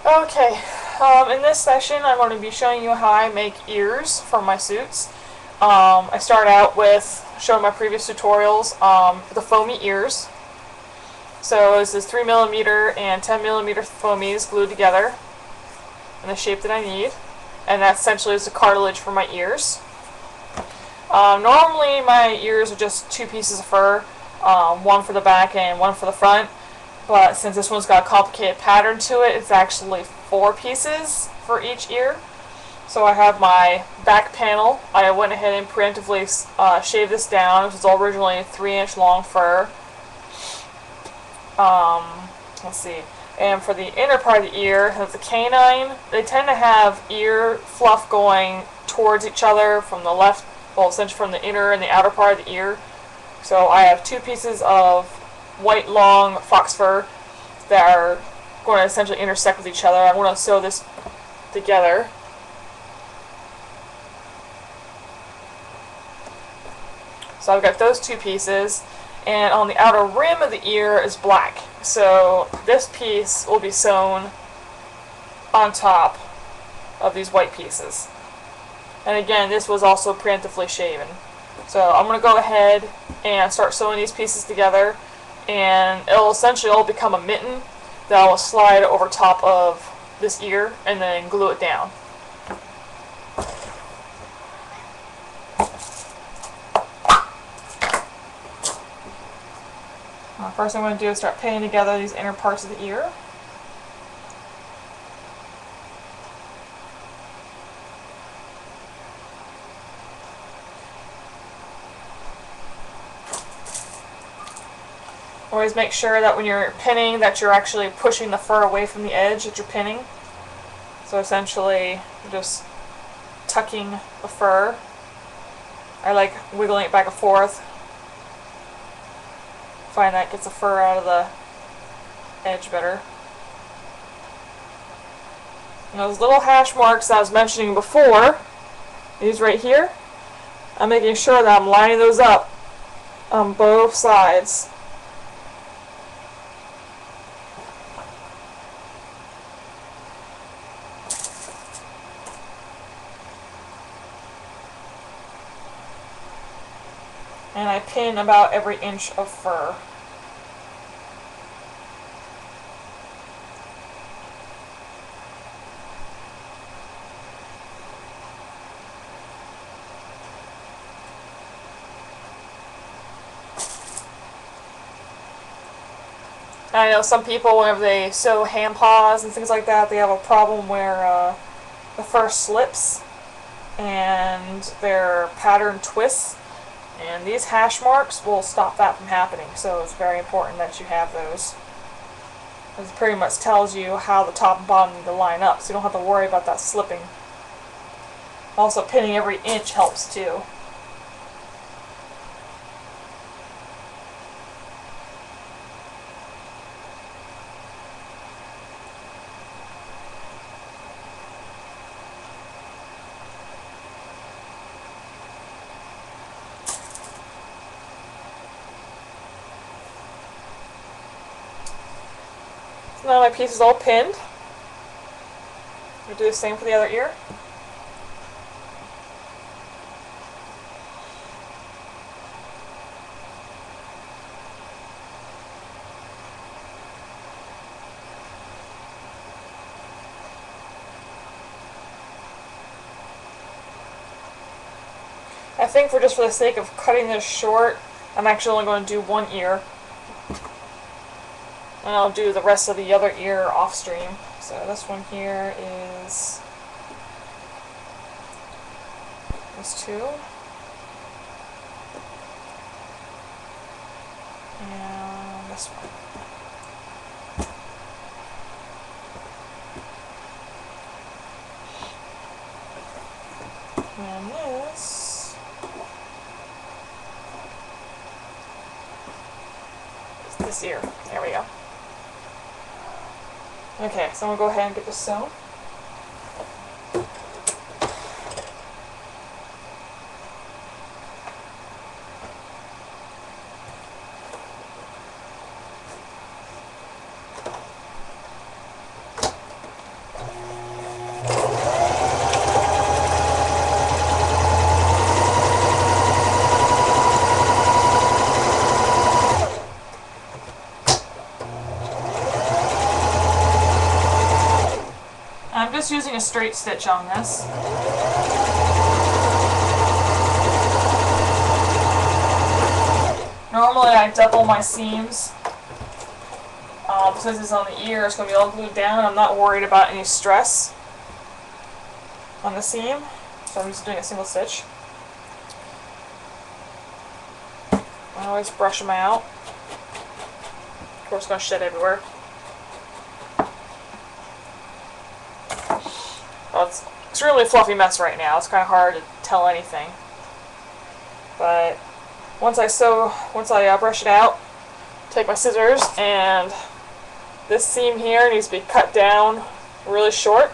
Okay, in this session I'm going to be showing you how I make ears for my suits. I start out with showing my previous tutorials, the foamy ears. So this is 3mm and 10mm foamies glued together in the shape that I need, and that essentially is the cartilage for my ears. Normally my ears are just two pieces of fur, one for the back and one for the front. But since this one's got a complicated pattern to it, it's actually 4 pieces for each ear. So I have my back panel. I went ahead and preemptively shaved this down. This was originally 3-inch long fur. Let's see. And for the inner part of the ear, that's the canine. They tend to have ear fluff going towards each other from the left, well, essentially from the inner and the outer part of the ear. So I have 2 pieces of white long fox fur that are going to essentially intersect with each other. I'm going to sew this together. So I've got those 2 pieces, and on the outer rim of the ear is black. So this piece will be sewn on top of these white pieces. And again, this was also preemptively shaven. So I'm going to go ahead and start sewing these pieces together, and it'll essentially all become a mitten that I will slide over top of this ear and then glue it down. First I'm going to do is start pinning together these inner parts of the ear. Always make sure that when you're pinning that you're actually pushing the fur away from the edge that you're pinning. So essentially you're just tucking the fur. I like wiggling it back and forth. Find that gets the fur out of the edge better. And those little hash marks that I was mentioning before, these right here, I'm making sure that I'm lining those up on both sides. And I pin about every inch of fur. I know some people, whenever they sew hand paws and things like that, they have a problem where the fur slips and their pattern twists. And these hash marks will stop that from happening, so it's very important that you have those. It pretty much tells you how the top and bottom need to line up, so you don't have to worry about that slipping. Also, pinning every inch helps too. Now my piece is all pinned. We'll do the same for the other ear. I think for the sake of cutting this short, I'm actually only going to do one ear. And I'll do the rest of the other ear off stream. So this one here is this 2. And this one. And this is this ear. There we go. Okay, so I'm going to go ahead and get this sewn. just using a straight stitch on this. Normally I double my seams. Since it's on the ear, it's going to be all glued down. I'm not worried about any stress on the seam, so I'm just doing a single stitch. I always brush them out. Of course, it's going to shed everywhere. Well, it's extremely fluffy mess right now. It's kind of hard to tell anything. But once I brush it out, take my scissors, and this seam here needs to be cut down really short.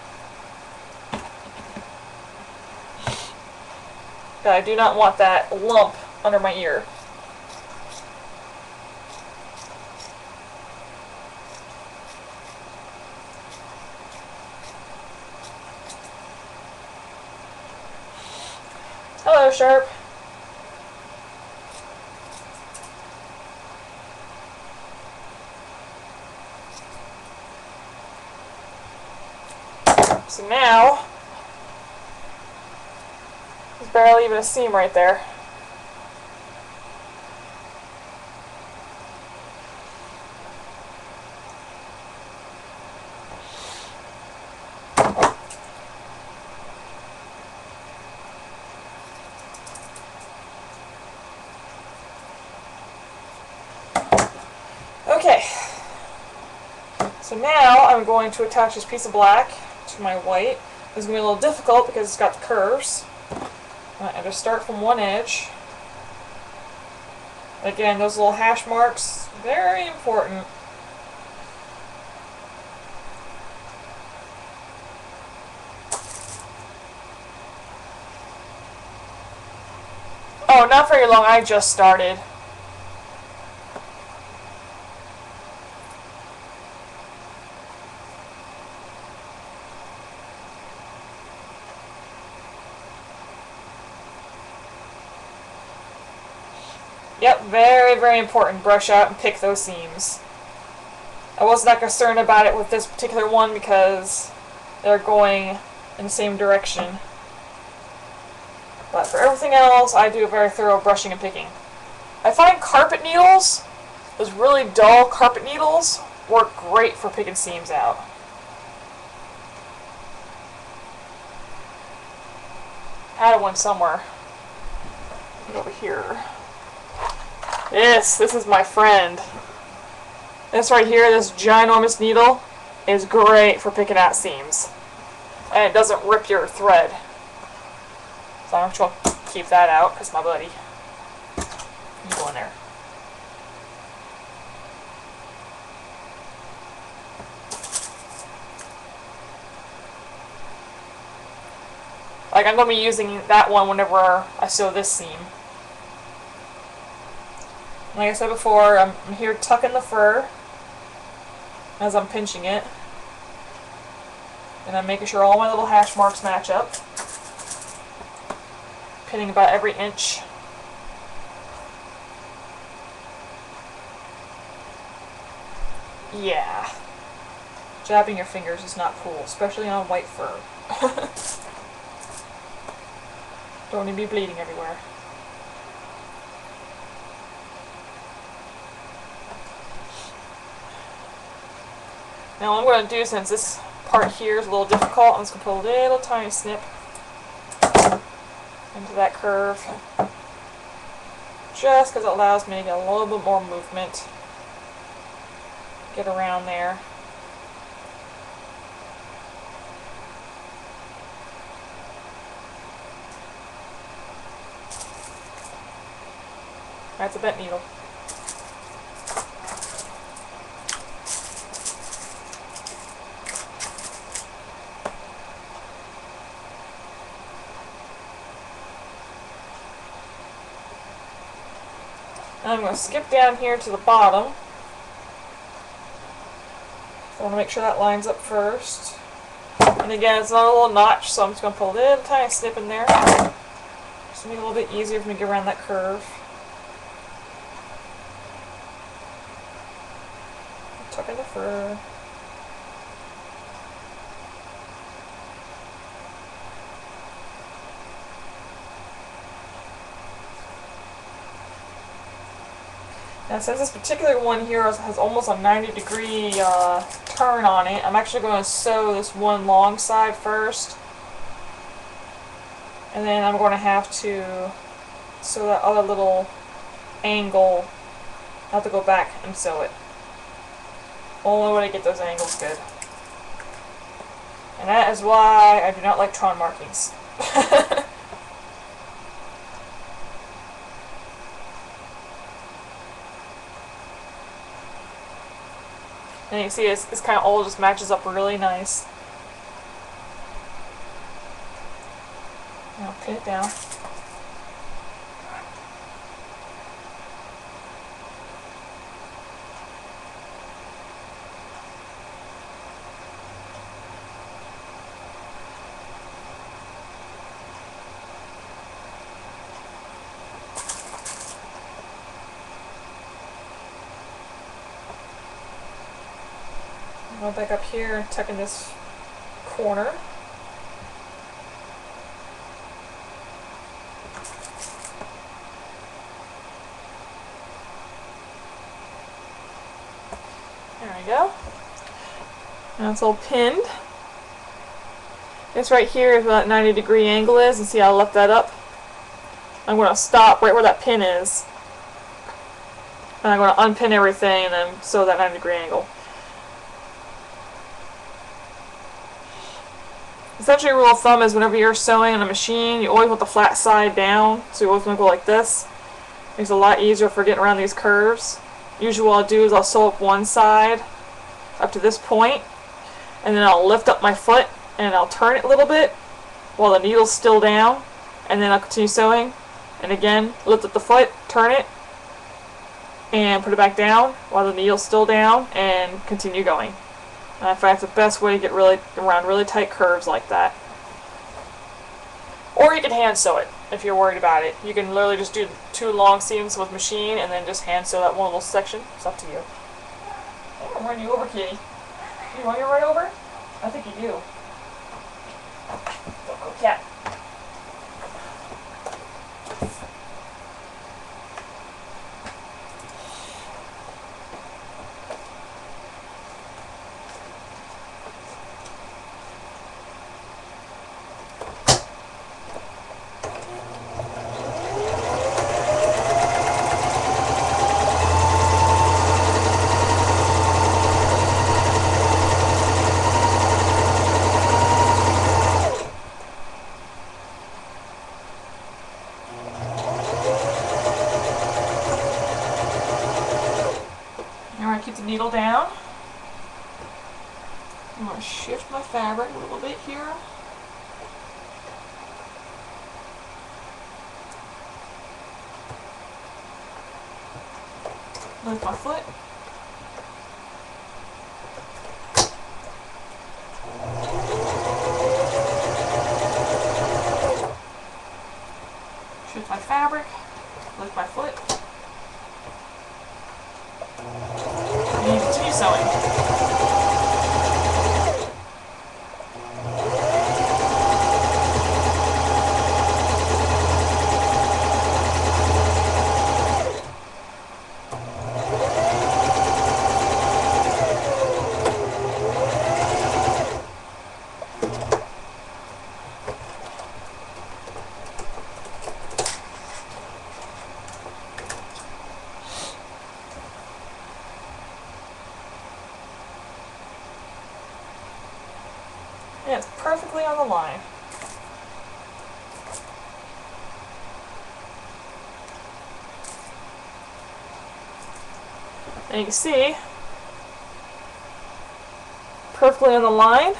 I do not want that lump under my ear. Hello, Sharp. So now, there's barely even a seam right there. Okay, so now I'm going to attach this piece of black to my white. This is going to be a little difficult because it's got the curves. I just start from one edge. Again, those little hash marks, very important. Oh, not very long, I just started. Yep, very, very important. Brush out and pick those seams. I was not concerned about it with this particular one because they're going in the same direction. But for everything else, I do a very thorough brushing and picking. I find carpet needles, those really dull carpet needles, work great for picking seams out. I had one somewhere. Over here. This is my friend. This right here, this ginormous needle, is great for picking out seams. And it doesn't rip your thread. So I'm just going to keep that out, because my buddy, you go in there. Like, I'm going to be using that one whenever I sew this seam. Like I said before, I'm here tucking the fur as I'm pinching it. And I'm making sure all my little hash marks match up. Pinning about every inch. Yeah. Jabbing your fingers is not cool, especially on white fur. Don't need to be bleeding everywhere. Now what I'm going to do, since this part here is a little difficult, I'm just going to put a little tiny snip into that curve. Just because it allows me to get a little bit more movement. Get around there. That's a bent needle. I'm going to skip down here to the bottom. I want to make sure that lines up first. And again, it's not a little notch, so I'm just going to put a little tiny snip in there. Just to make it a little bit easier for me to get around that curve. Tuck in the fur. Now since this particular one here has almost a 90-degree turn on it, I'm actually going to sew this one long side first. And then I'm going to have to sew that other little angle. I have to go back and sew it. Only way to get those angles good. And that is why I do not like Tron markings. And you can see it's kind of all just matches up really nice. Now pin it down. Go back up here and tuck in this corner. There we go. Now it's all pinned. This right here is where that 90-degree angle is, and see how I left that up? I'm going to stop right where that pin is. And I'm going to unpin everything and then sew that 90-degree angle. Essentially, a rule of thumb is whenever you're sewing on a machine, you always want the flat side down, so you always want to go like this. Makes it a lot easier for getting around these curves. Usually what I'll do is I'll sew up one side up to this point, and then I'll lift up my foot and I'll turn it a little bit while the needle's still down, and then I'll continue sewing, and again, lift up the foot, turn it, and put it back down while the needle's still down, and continue going. I find it's the best way to get around really tight curves like that. Or you can hand sew it if you're worried about it. You can literally just do 2 long seams with machine and then just hand sew that one little section. It's up to you. I'm running you over, kitty. You want me to run over? I think you do. Don't go, cat. Keep the needle down. I'm going to shift my fabric a little bit here. Lift my foot. Shift my fabric. Lift my foot. And continue sewing. And it's perfectly on the line. And you can see, perfectly on the line,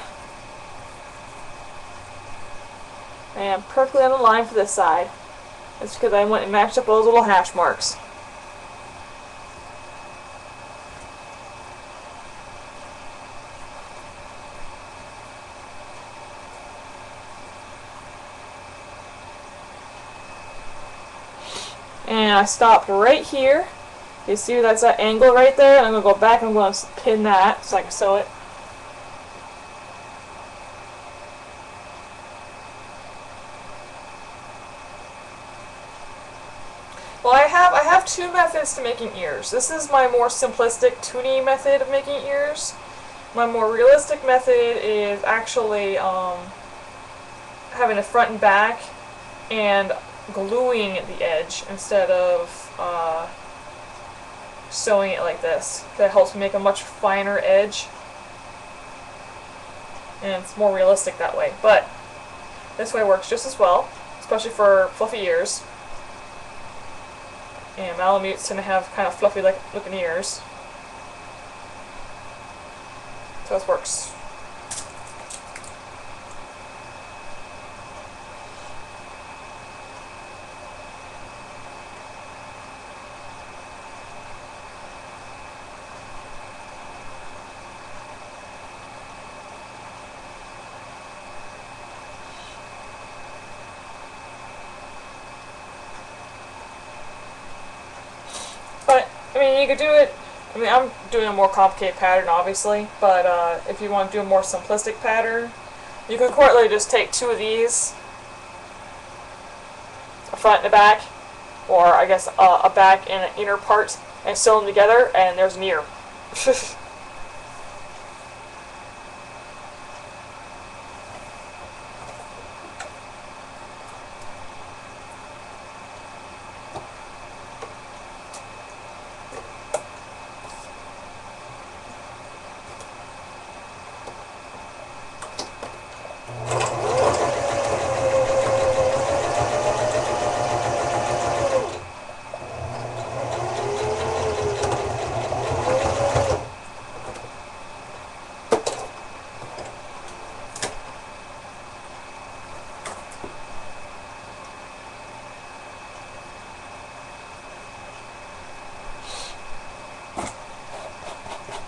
and perfectly on the line for this side. That's because I went and matched up those little hash marks. And I stopped right here. You see that's that angle right there, and I'm going to go back and I'm going to pin that so I can sew it. Well, I have have two methods to making ears. This is my more simplistic 2D method of making ears. My more realistic method is actually having a front and back and gluing the edge instead of sewing it like this. That helps me make a much finer edge, and it's more realistic that way. But this way works just as well, especially for fluffy ears. And Malamutes tend to have kind of fluffy looking ears. So this works. But, I mean, you could do it, I mean, I'm doing a more complicated pattern, obviously, but if you want to do a more simplistic pattern, you can quite literally just take two of these, a front and a back, or I guess a back and an inner part, and sew them together, and there's an ear.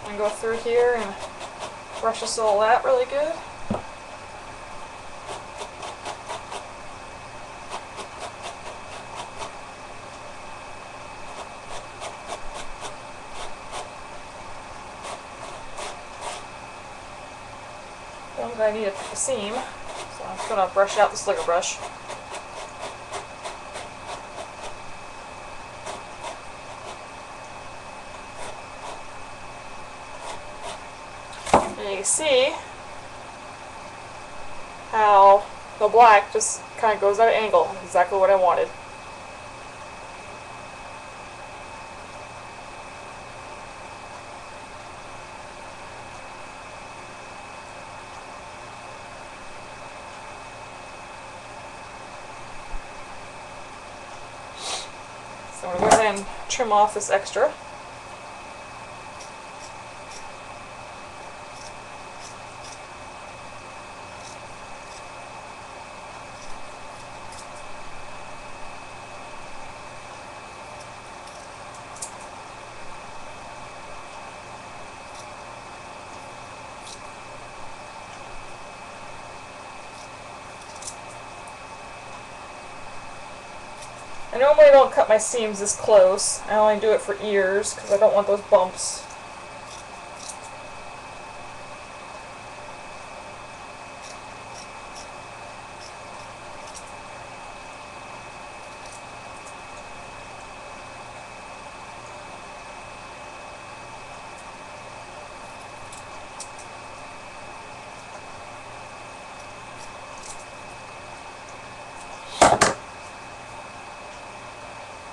And go through here and brush this all out really good. I'm going to need a seam, so I'm just going to brush out the slicker brush. And you can see how the black just kind of goes at an angle, exactly what I wanted. So I'm going to go ahead and trim off this extra. I normally don't cut my seams this close. I only do it for ears because I don't want those bumps.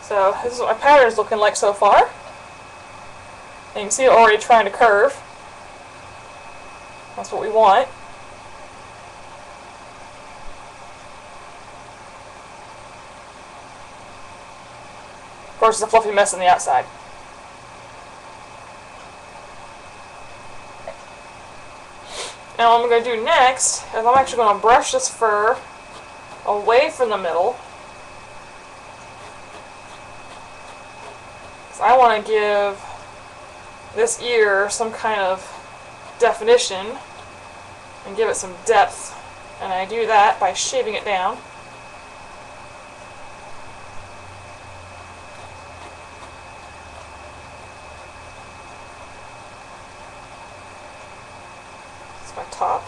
So this is what my pattern is looking like so far. And you can see it already trying to curve. That's what we want. Of course, it's a fluffy mess on the outside. Now what I'm going to do next is I'm actually going to brush this fur away from the middle. So I want to give this ear some kind of definition and give it some depth. And I do that by shaving it down. That's my top.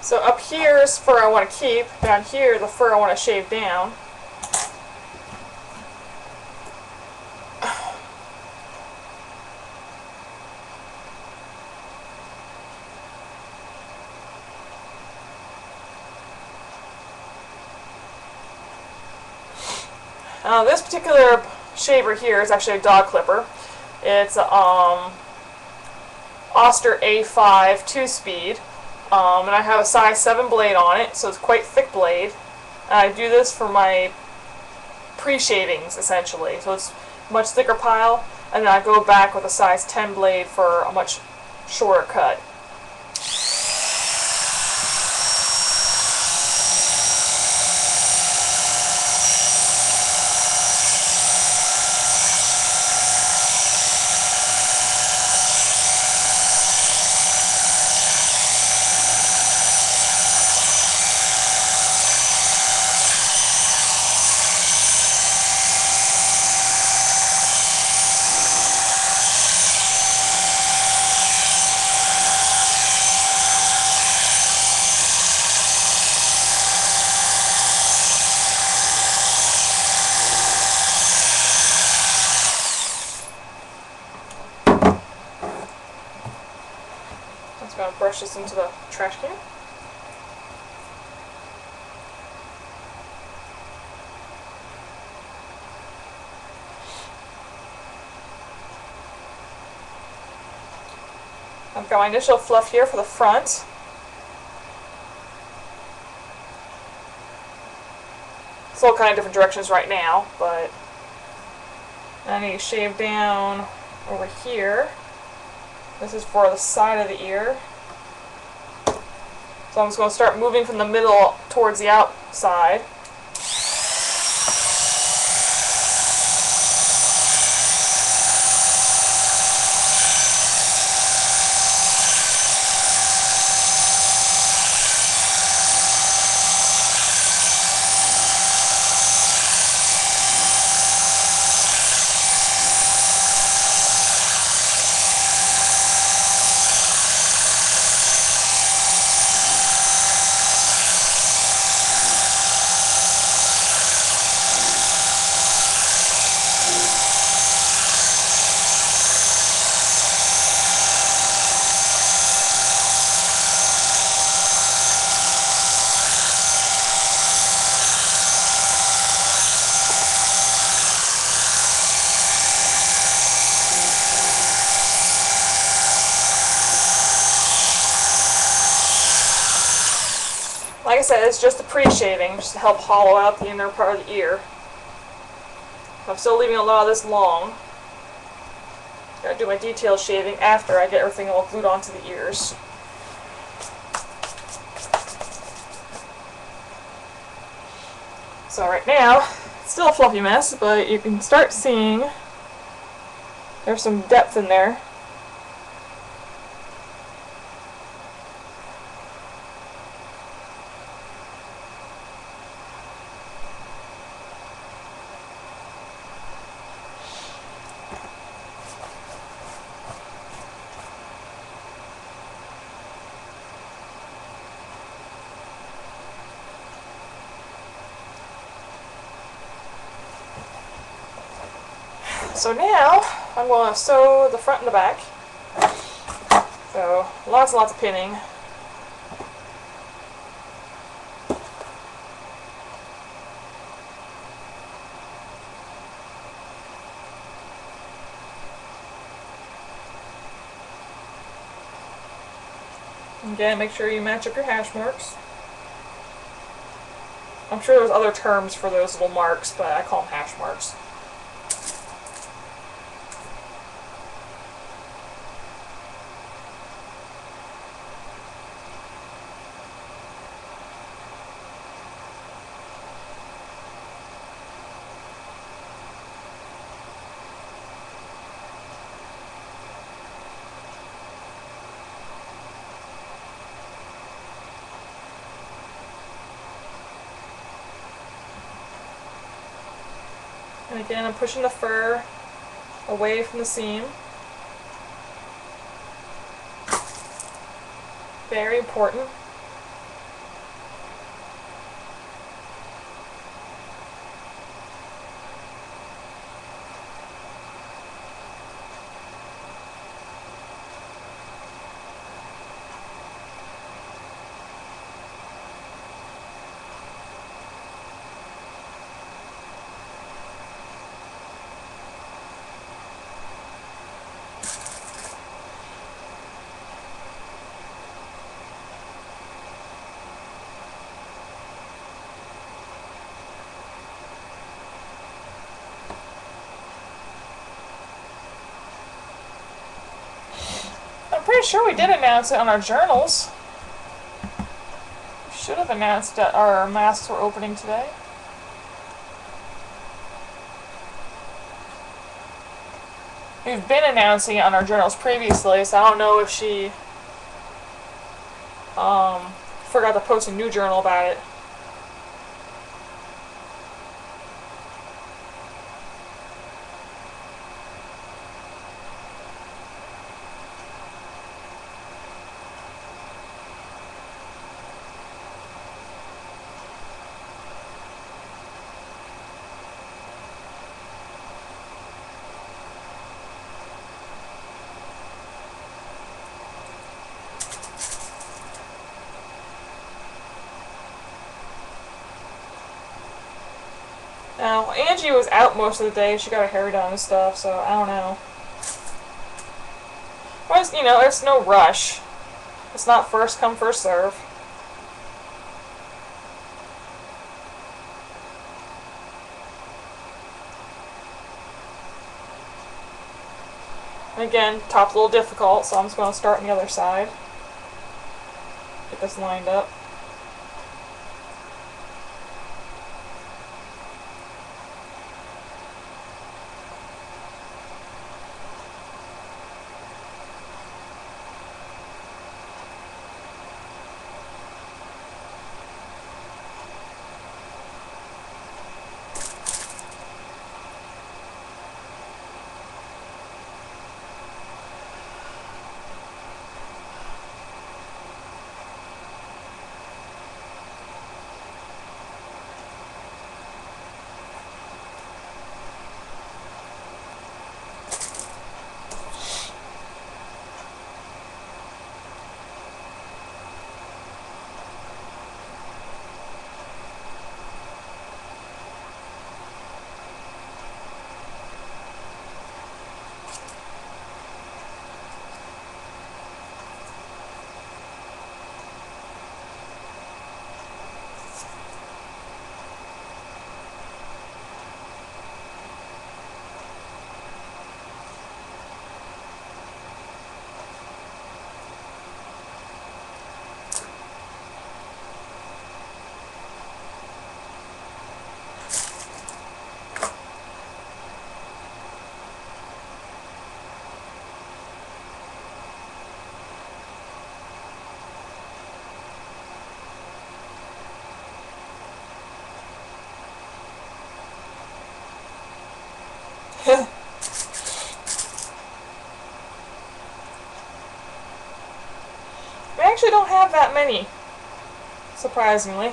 So up here is fur I want to keep, down here the fur I want to shave down. This particular shaver here is actually a dog clipper. It's Oster A5 2-speed, and I have a size 7 blade on it, so it's quite thick blade. And I do this for my pre-shavings, essentially, so it's a much thicker pile, and then I go back with a size 10 blade for a much shorter cut. I'm just going to brush this into the trash can. I've got my initial fluff here for the front. It's all kind of different directions right now, but I need to shave down over here. This is for the side of the ear. So I'm just going to start moving from the middle towards the outside. Like I said, it's just a pre-shaving, just to help hollow out the inner part of the ear. I'm still leaving a lot of this long. Gotta do my detail shaving after I get everything all glued onto the ears. So right now, it's still a fluffy mess, but you can start seeing there's some depth in there. So now, I'm going to sew the front and the back. So, lots and lots of pinning. Again, make sure you match up your hash marks. I'm sure there's other terms for those little marks, but I call them hash marks. And again, I'm pushing the fur away from the seam. Very important. pretty sure we did announce it on our journals. We should have announced that our masks were opening today. We've been announcing it on our journals previously, so I don't know if she forgot to post a new journal about it. Now, Angie was out most of the day. She got her hair done and stuff, so I don't know. But, you know, there's no rush. It's not first come, first serve. And again, top's a little difficult, so I'm just going to start on the other side. Get this lined up. We actually don't have that many, surprisingly.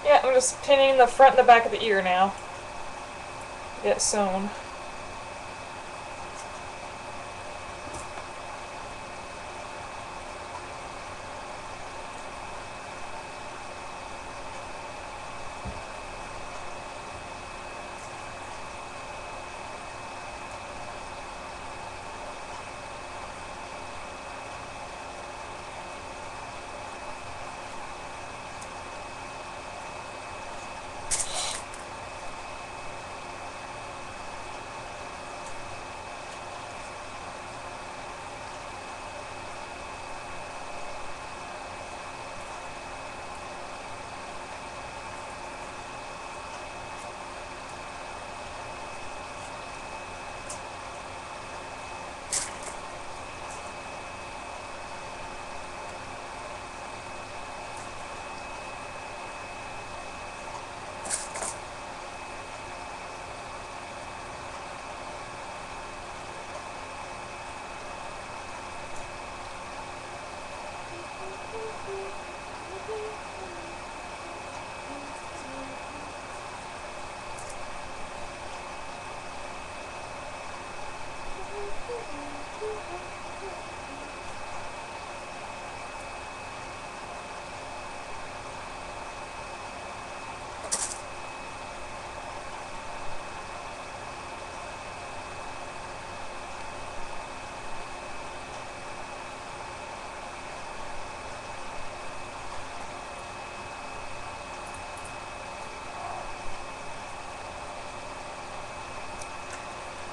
Yeah, I'm just pinning the front and the back of the ear now. Get it sewn.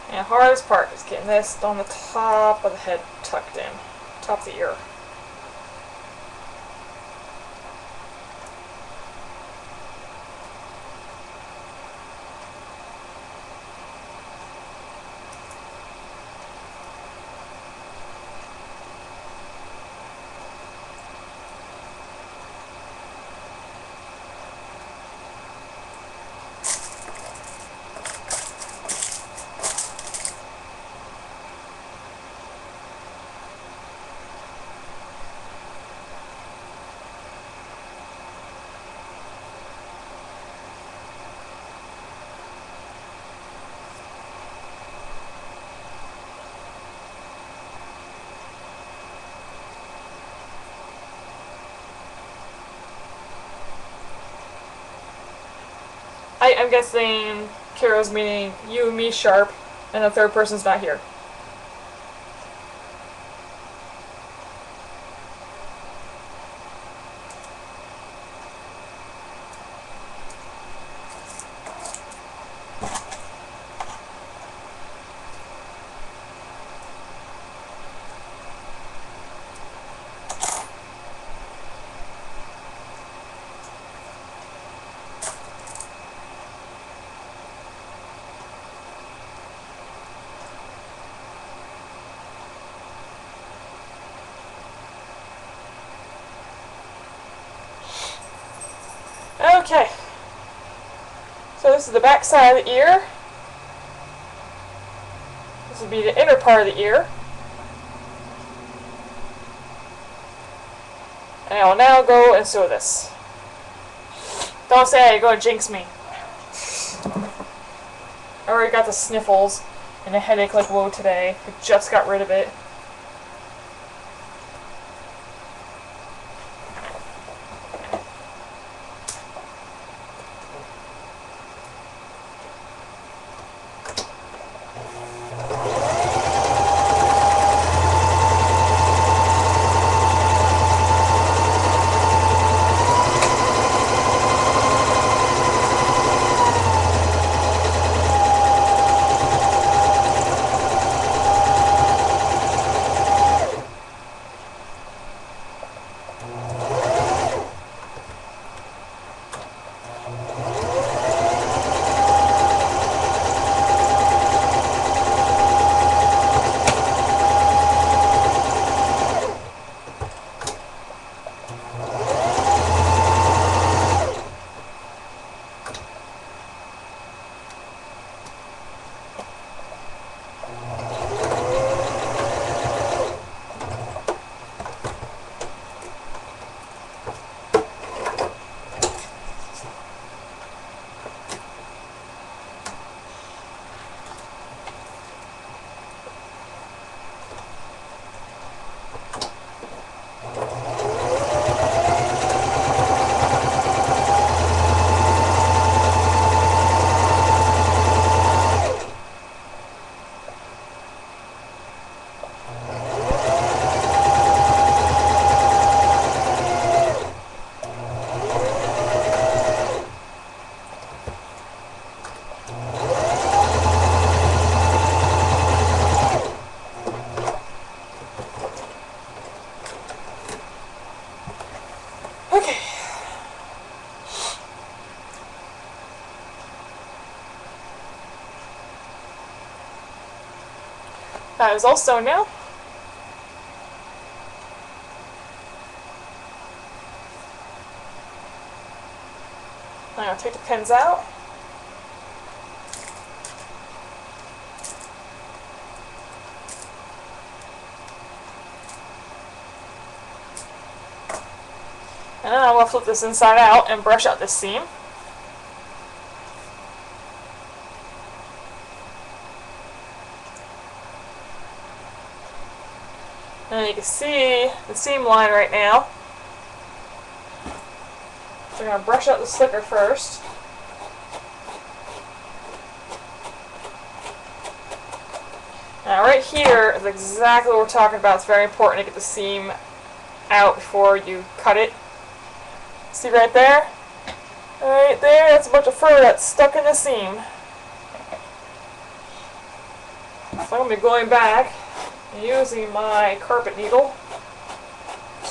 And the hardest part is getting this on the top of the head tucked in, top of the ear. I'm guessing Kiro's meaning you, me, Sharp, and the third person's not here. Okay. So this is the back side of the ear. This would be the inner part of the ear. And I will now go and sew this. Don't say you're going to jinx me. I already got the sniffles and a headache like whoa today. I just got rid of it. That is all sewn now. I'm going to take the pins out. And then I'm going to flip this inside out and brush out this seam. And you can see the seam line right now. So we're going to brush out the slicker first. Now right here is exactly what we're talking about. It's very important to get the seam out before you cut it. See right there? Right there, that's a bunch of fur that's stuck in the seam. So I'm going to be going back and using my carpet needle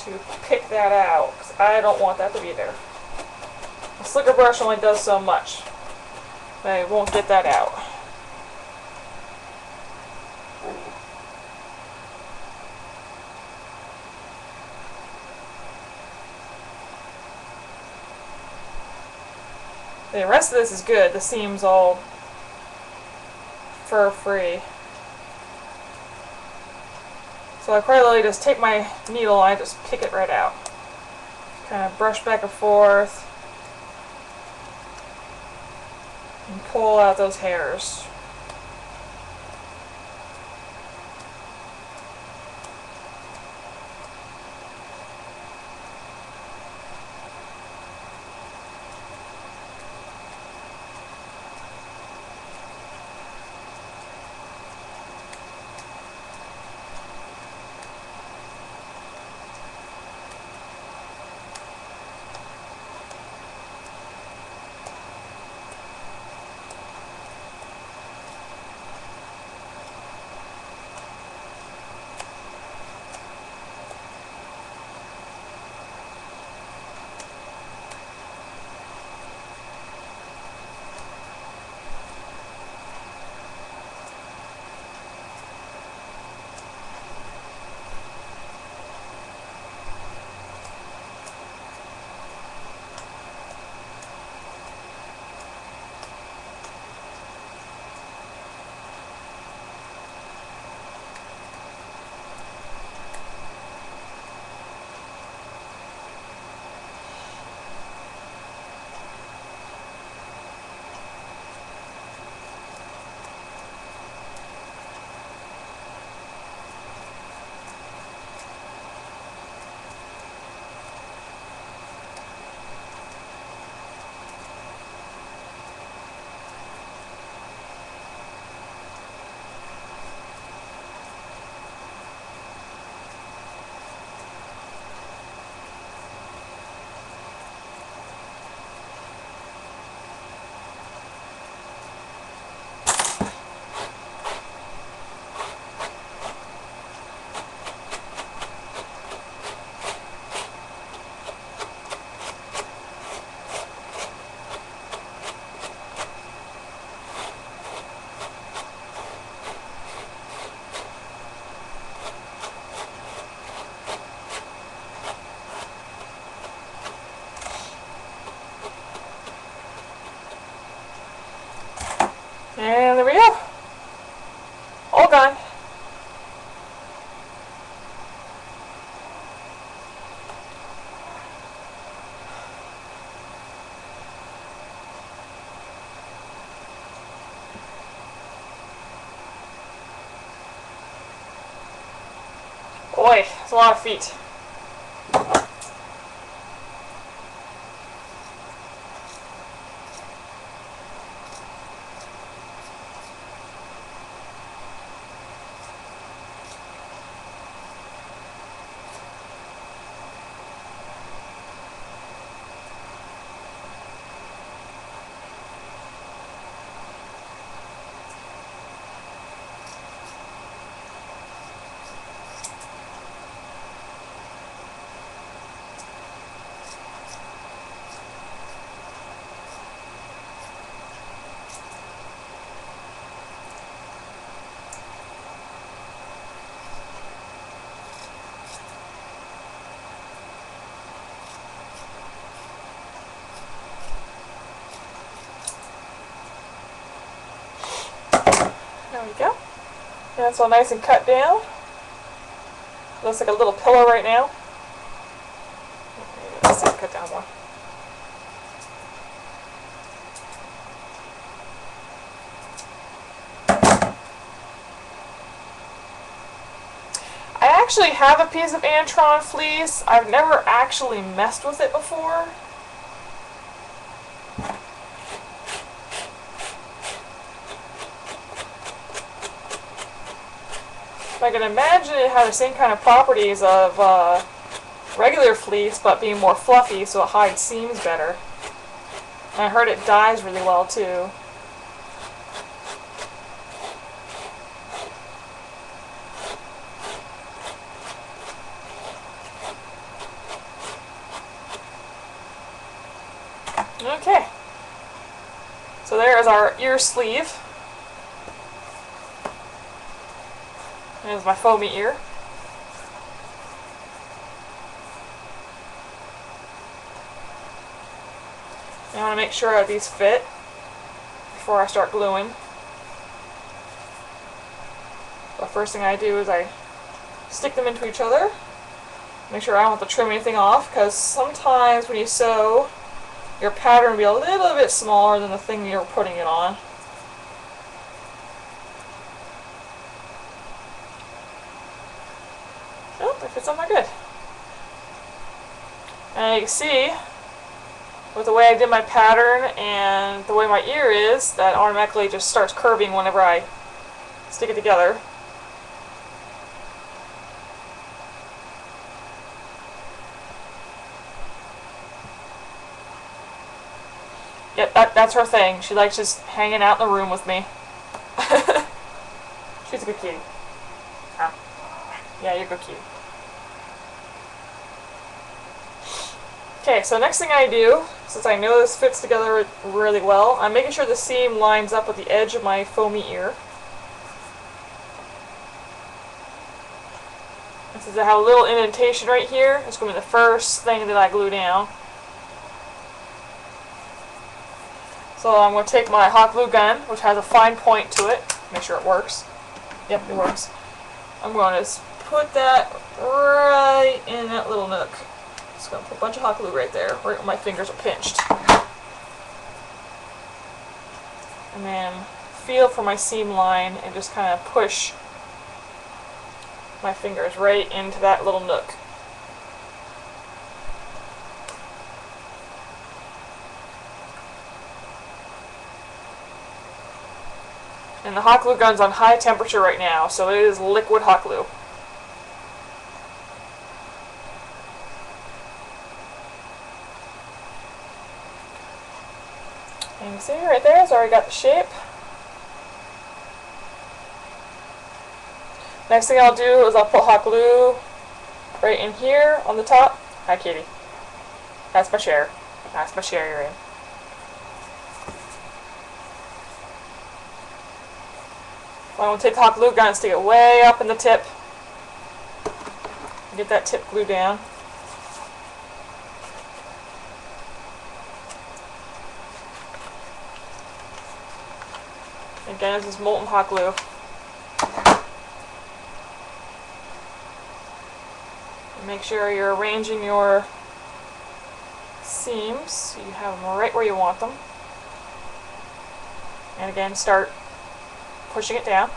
to pick that out, because I don't want that to be there. The slicker brush only does so much, but I won't get that out. The rest of this is good. The seam's all fur-free. So I quite literally just take my needle and I just pick it right out. Kind of brush back and forth and pull out those hairs. And there we go. All gone. Boy, it's a lot of feet. There we go. And it's all nice and cut down. Looks like a little pillow right now. Let's see, cut down more. I actually have a piece of Antron fleece. I've never actually messed with it before. I can imagine it had the same kind of properties of regular fleece, but being more fluffy, so it hides seams better. And I heard it dyes really well too. Okay. So there is our ear sleeve. There's my foamy ear. I want to make sure that these fit before I start gluing. The first thing I do is I stick them into each other. Make sure I don't have to trim anything off, because sometimes when you sew, your pattern will be a little bit smaller than the thing you're putting it on. Oh, that fits on there good. And you can see, with the way I did my pattern and the way my ear is, that automatically just starts curving whenever I stick it together. Yep, that's her thing. She likes just hanging out in the room with me. She's a good kitty. Huh? Yeah, you're a good kitty. Okay, so next thing I do, since I know this fits together really well, I'm making sure the seam lines up with the edge of my foamy ear. And since I have a little indentation right here, it's going to be the first thing that I glue down. So I'm going to take my hot glue gun, which has a fine point to it, make sure it works. Yep, it works. I'm going to put that right in that little nook. Just going to put a bunch of hot glue right there, right where my fingers are pinched. And then feel for my seam line and just kind of push my fingers right into that little nook. And the hot glue gun's on high temperature right now, so it is liquid hot glue. And you see right there, it's already got the shape. Next thing I'll do is I'll put hot glue right in here on the top. Hi, kitty. That's my chair. That's my chair you're in. I'm going to take the hot glue gun and stick it way up in the tip. Get that tip glued down. Again, this is molten hot glue. And make sure you're arranging your seams so you have them right where you want them. And again, start pushing it down.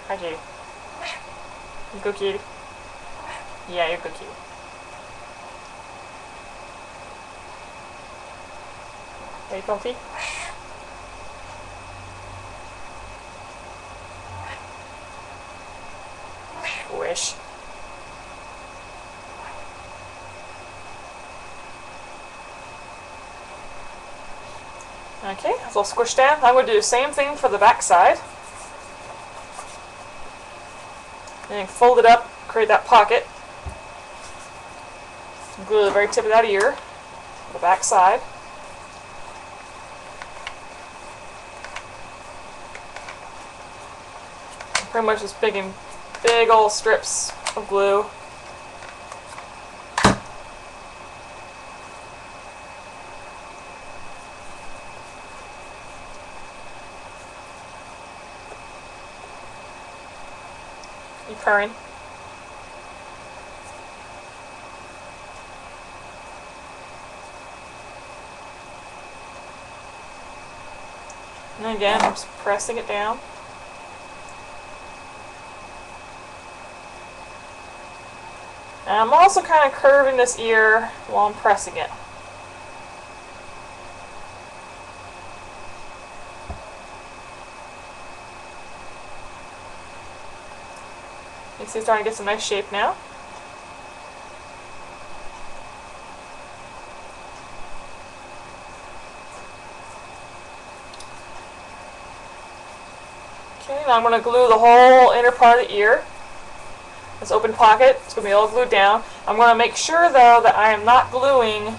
Hi, kitty. You good kitty? Yeah, you're good kitty. Are you comfy? Wish. Okay, it's all squished down. I'm going to do the same thing for the back side. And fold it up, create that pocket. Glue the very tip of that ear, the back side. And pretty much just big old strips of glue. You purring? And again, I'm just pressing it down. And I'm also kind of curving this ear while I'm pressing it. You see it's starting to get some nice shape now. Okay, now I'm going to glue the whole inner part of the ear. this open pocket. It's going to be all glued down. I'm going to make sure, though, that I am not gluing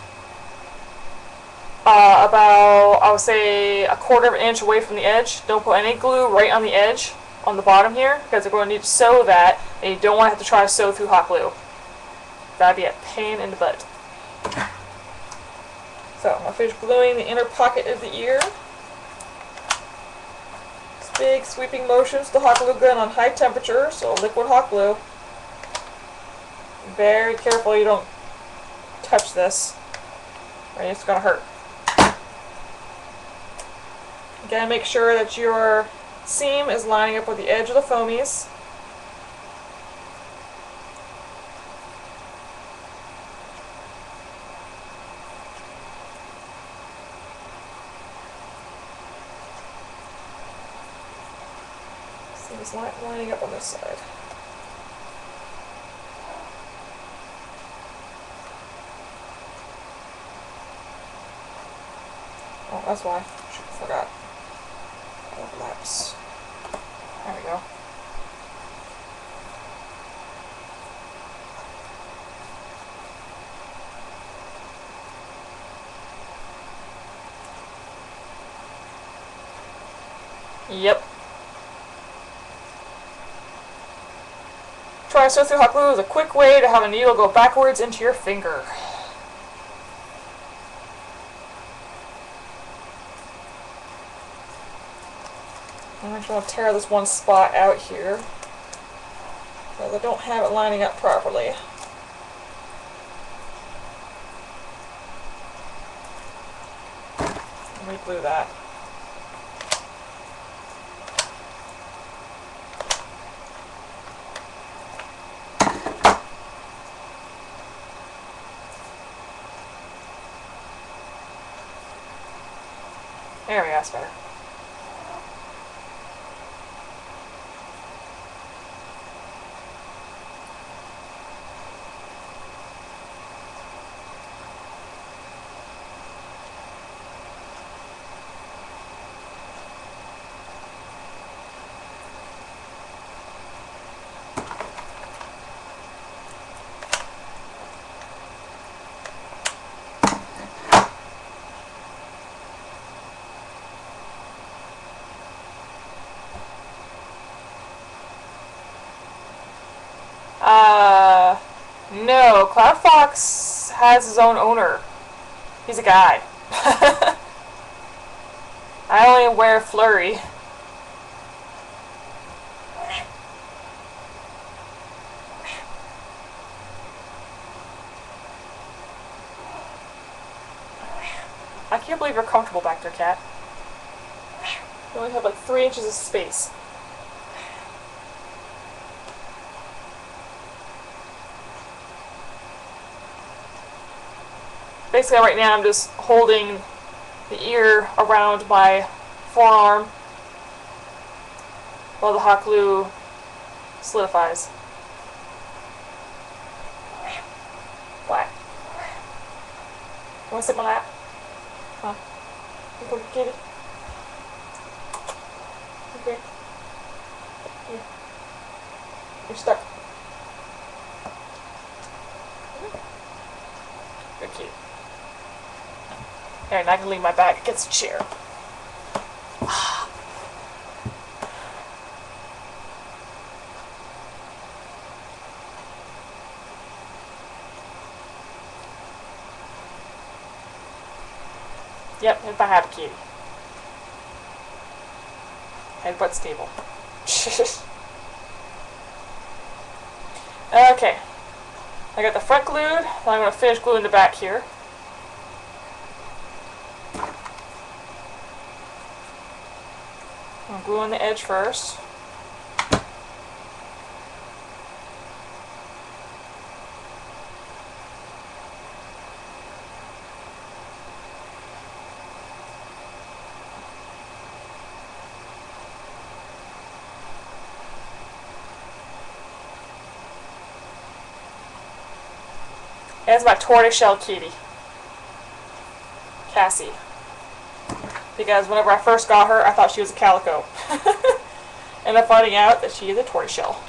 about, I would say, a quarter of an inch away from the edge. Don't put any glue right on the edge, on the bottom here, because we're going to need to sew that, and you don't want to have to try to sew through hot glue. That'd be a pain in the butt. So, I'm going to finish gluing the inner pocket of the ear. Just big sweeping motions, the hot glue gun on high temperature, so liquid hot glue. Very careful you don't touch this, or it's going to hurt. Again, make sure that your seam is lining up with the edge of the foamies. Seam is lining up on this side. Oh, that's why. Shoot, I forgot. Overlaps. There we go. Yep. Try to sew through hot glue is a quick way to have a needle go backwards into your finger. I'm just going to tear this one spot out here because I don't have it lining up properly. Re-glue that. There we go, that's better. No, Cloud Fox has his own owner. He's a guy. I only wear Flurry. I can't believe you're comfortable back there, cat. You only have like 3 inches of space. Basically, right now I'm just holding the ear around my forearm while the hot glue solidifies. What? You want to sit in my lap? Huh? You go, kitty. Okay. Here. You're stuck. Good kitty. There, now I can lean my back against the chair. Yep, if I had a kitty. Headbutt stable. Okay. I got the front glued, now I'm going to finish gluing the back here. I'm gluing the edge first. That's my tortoiseshell kitty, Cassie. Because whenever I first got her, I thought she was a calico. And I'm finding out that she is a tortoiseshell.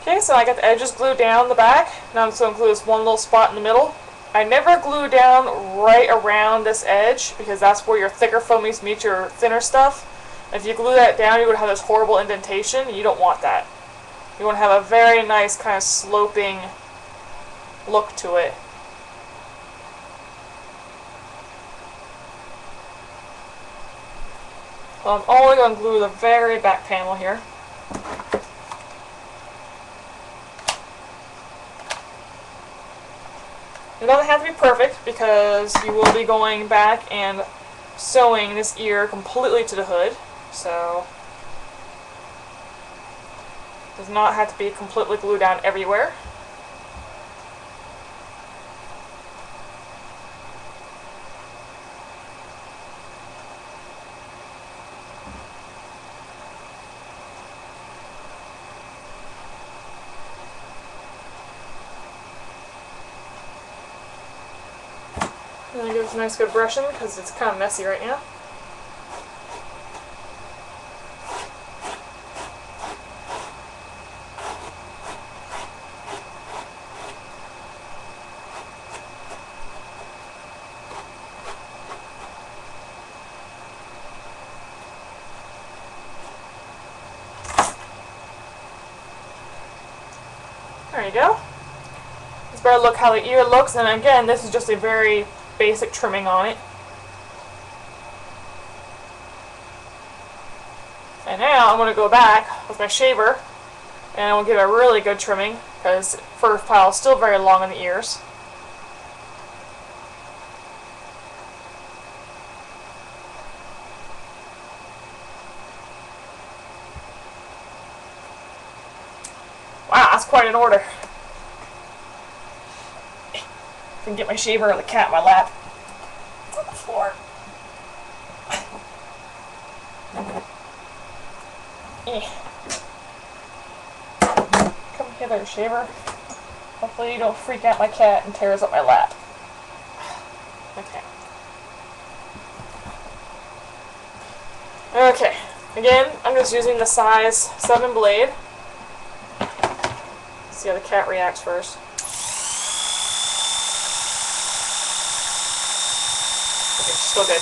Okay, so I got the edges glued down the back. Now I'm just going to glue this one little spot in the middle. I never glue down right around this edge because that's where your thicker foamies meet your thinner stuff. If you glue that down, you would have this horrible indentation. You don't want that. You want to have a very nice kind of sloping look to it. So I'm only going to glue the very back panel here. It doesn't have to be perfect because you will be going back and sewing this ear completely to the hood. So it does not have to be completely glued down everywhere. And then give it a nice good brushing because it's kind of messy right now. There you go. Let's better look how the ear looks, and again, this is just a very basic trimming on it. And now I'm going to go back with my shaver and I will give it a really good trimming because fur pile is still very long on the ears. Wow, that's quite an order. I can get my shaver or the cat in my lap. It's on the floor. Come hither, shaver. Hopefully you don't freak out my cat and tears up my lap. Okay. Okay. Again, I'm just using the size 7 blade. See how the cat reacts first. Okay, she's still good.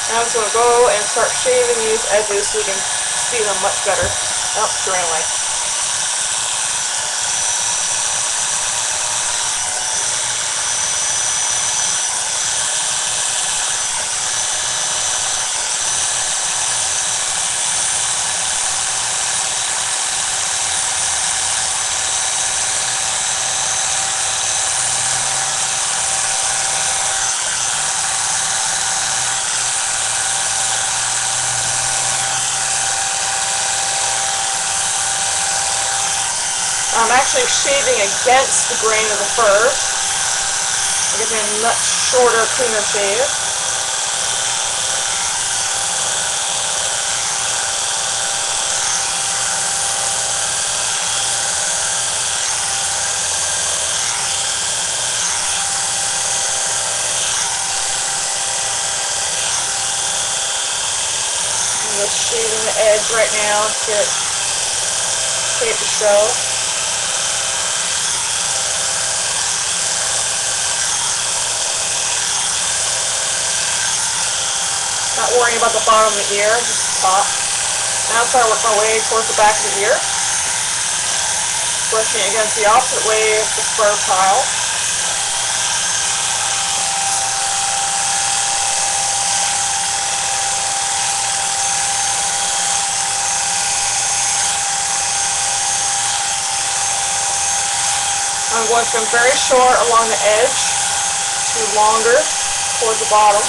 Now I'm just going to go and start shaving these edges so we can see them much better. Oh, she ran away. I'm actually shaving against the grain of the fur. It gives me a much shorter, cleaner shave. I'm just shaving the edge right now to get shape to show. Not worrying about the bottom of the ear, just the top. Now I'm starting to work my way towards the back of the ear. Brushing against the opposite way of the fur pile. I'm going from very short along the edge to longer towards the bottom.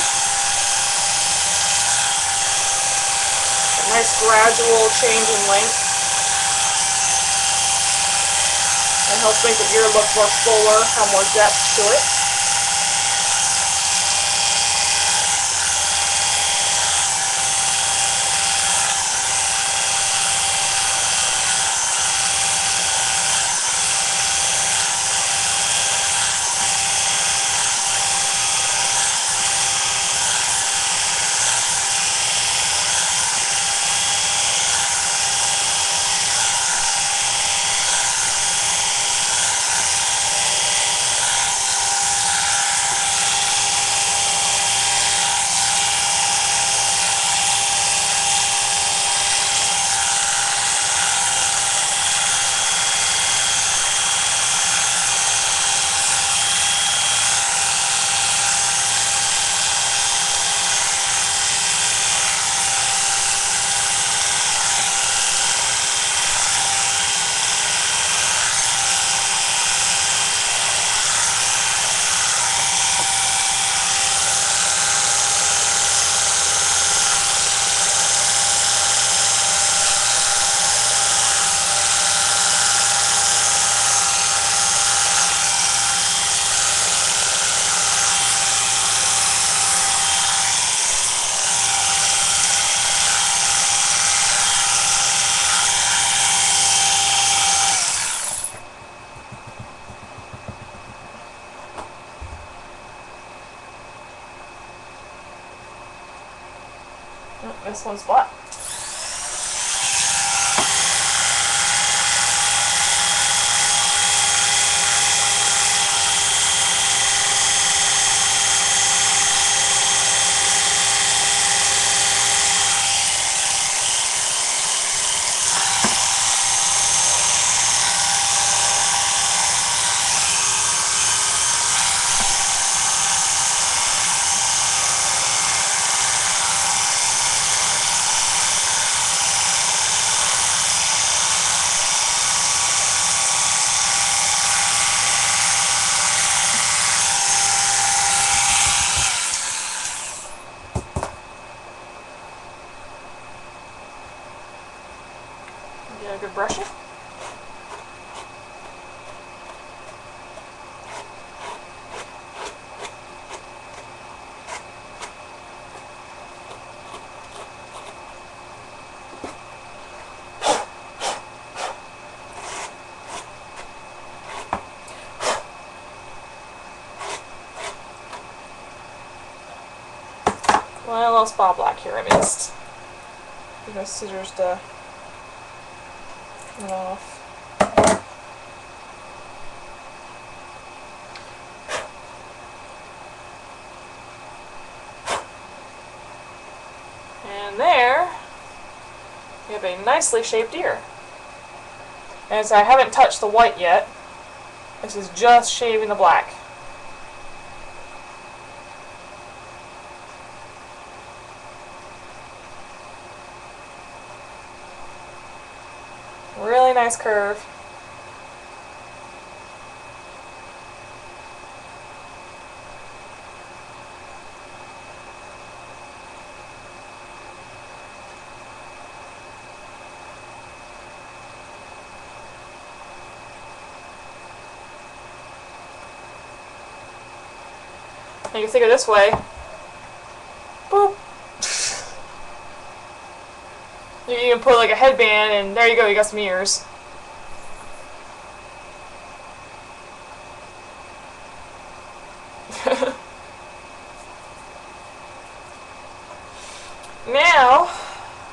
Nice gradual change in length. It helps make the ear look more fuller, have more depth to it. Oh, this one's black. Get a good brushing. Well, a little spot black here I missed. Use my scissors to come it off. And there, you have a nicely shaped ear. And so I haven't touched the white yet. This is just shaving the black. Really nice curve. And you can think of it this way. Boop. You can even put like a headband and there you go, you got some ears. Now,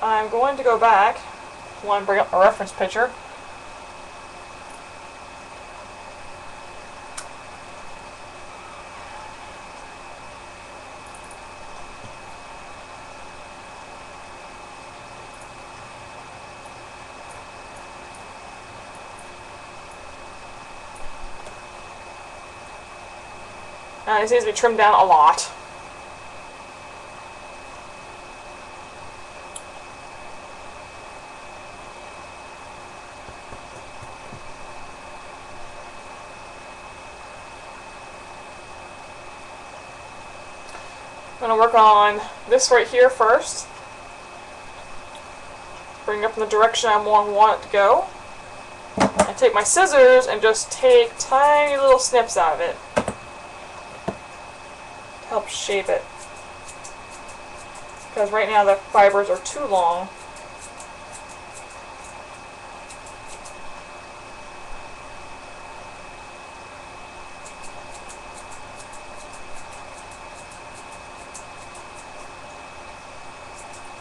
I'm going to go back. I want to bring up a reference picture. This needs to be trimmed down a lot. I'm going to work on this right here first. Bring it up in the direction I want it to go. I take my scissors and just take tiny little snips out of it. Help shape it. Because right now the fibers are too long.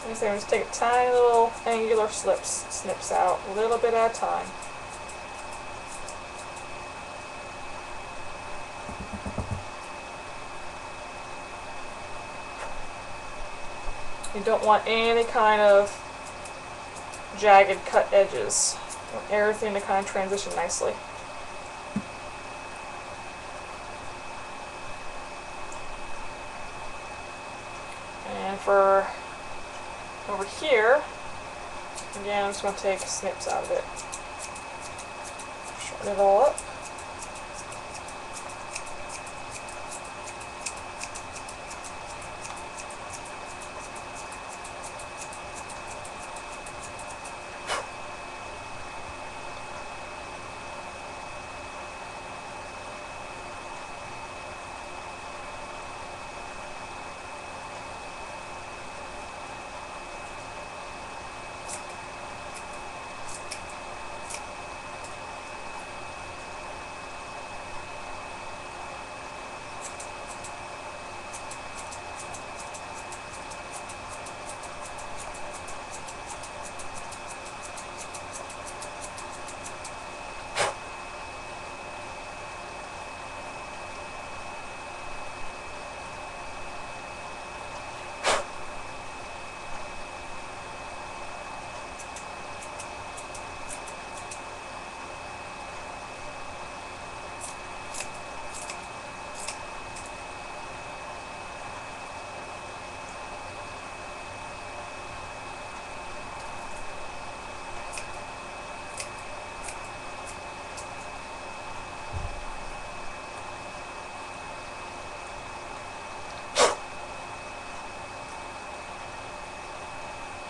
I'm just take tiny little angular snips out, a little bit at a time. You don't want any kind of jagged cut edges. You want everything to kind of transition nicely. And for over here, again, I'm just going to take snips out of it. Shorten it all up.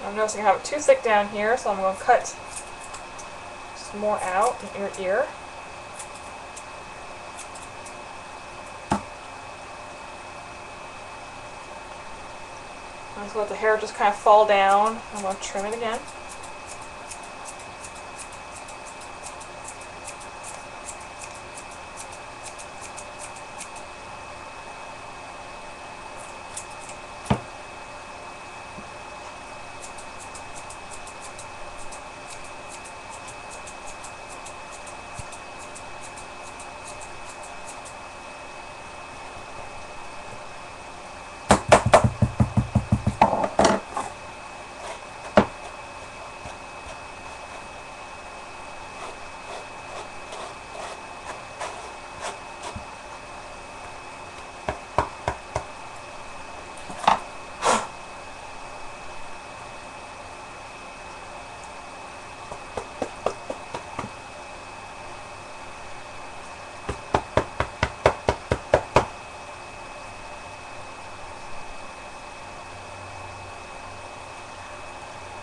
I'm noticing I have it too thick down here, so I'm going to cut some more out in your ear. I'm just going to let the hair just kind of fall down. I'm going to trim it again.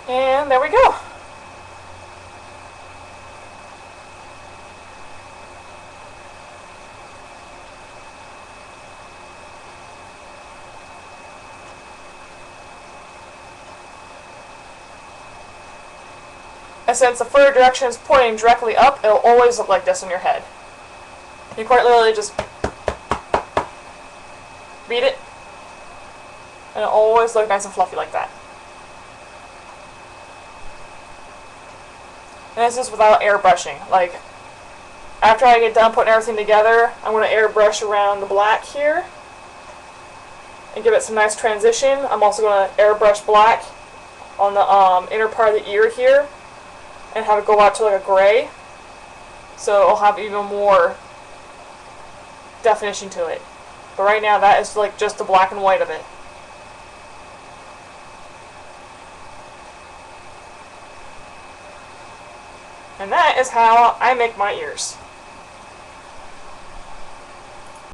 And there we go. And since the further direction is pointing directly up, it'll always look like this on your head. You quite literally just beat it, and it'll always look nice and fluffy like that. And this is without airbrushing. Like, after I get done putting everything together, I'm going to airbrush around the black here and give it some nice transition. I'm also going to airbrush black on the inner part of the ear here and have it go out to like a gray, so it'll have even more definition to it. But right now that is like just the black and white of it. And that is how I make my ears.